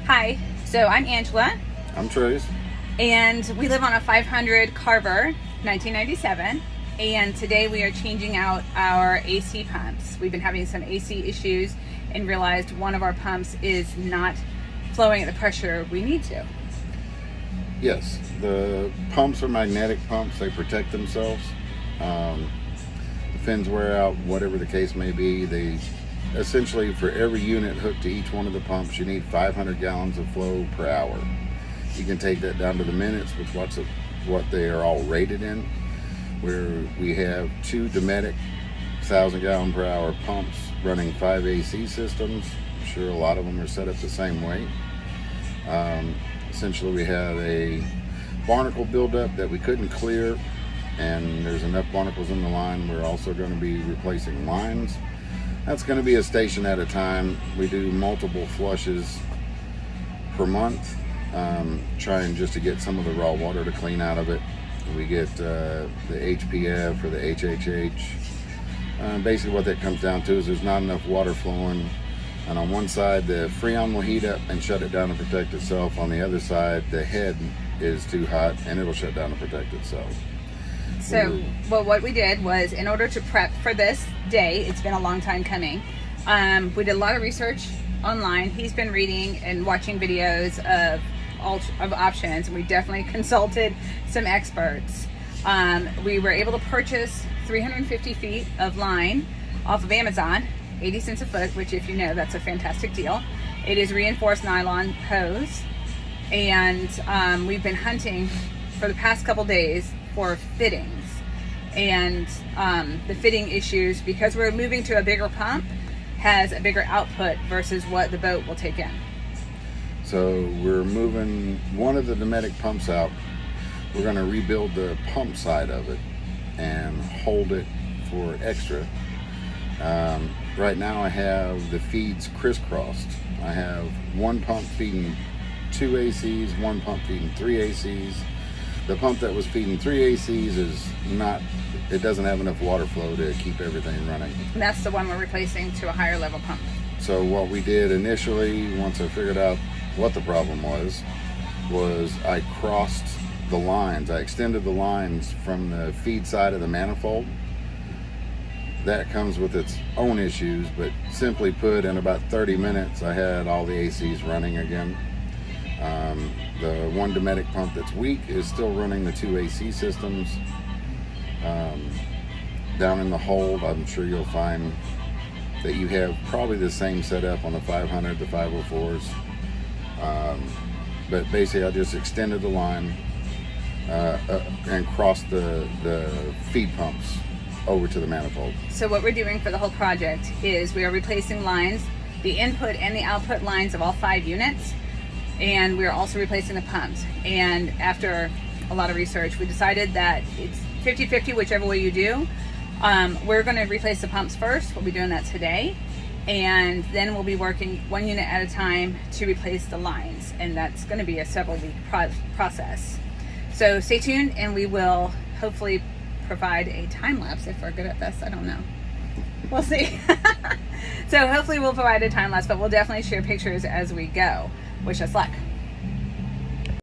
Hi, so I'm Angela, I'm Trace. and we live on a 500 Carver, 1997, and today we are changing out our AC pumps. We've been having some AC issues and realized one of our pumps is not flowing at the pressure we need to. Yes, the pumps are magnetic pumps. They protect themselves. The fins wear out, whatever the case may be. They essentially, for every unit hooked to each one of the pumps, you need 500 gallons of flow per hour. You can take that down to the minutes with what they are all rated in, where we have two Dometic 1,000 gallon per hour pumps running 5 AC systems. I'm sure a lot of them are set up the same way. Essentially, we have a barnacle buildup that we couldn't clear, and there's enough barnacles in the line. We're also going to be replacing lines. That's going to be a station at a time. We do multiple flushes per month, trying just to get some of the raw water to clean out of it. We get the HPF or the HHH. Basically what that comes down to is there's not enough water flowing, and on one side the Freon will heat up and shut it down to protect itself. On the other side, the head is too hot and it'll shut down to protect itself. So, well, what we did was, in order to prep for this day, it's been a long time coming, we did a lot of research online. He's been reading and watching videos of options, and we definitely consulted some experts. We were able to purchase 350 feet of line off of Amazon, 80 cents a foot, which, if you know, that's a fantastic deal. It is reinforced nylon hose, and we've been hunting for the past couple days for fittings, and the fitting issues, because we're moving to a bigger pump, has a bigger output versus what the boat will take in. So we're moving one of the Dometic pumps out. We're going to rebuild the pump side of it and hold it for extra. Right now I have the feeds crisscrossed. I have one pump feeding 2 ACs, one pump feeding 3 ACs. The pump that was feeding 3 ACs it doesn't have enough water flow to keep everything running. And that's the one we're replacing to a higher level pump. So what we did initially, once I figured out what the problem was I crossed the lines. I extended the lines from the feed side of the manifold. That comes with its own issues, but simply put, in about 30 minutes, I had all the ACs running again. The one Dometic pump that's weak is still running the 2 AC systems. Down in the hold, I'm sure you'll find that you have probably the same setup on the 500, the 504s. But basically I just extended the line and crossed the feed pumps over to the manifold. So what we're doing for the whole project is we are replacing lines, the input and the output lines of all 5 units, and we're also replacing the pumps. And after a lot of research, we decided that it's 50-50 whichever way you do. We're going to replace the pumps first. We'll be doing that today, and then we'll be working one unit at a time to replace the lines, and that's going to be a several week process. So stay tuned, and we will hopefully provide a time lapse if we're good at this. I don't know. We'll see. So hopefully we'll provide a time lapse, but we'll definitely share pictures as we go. Wish us luck.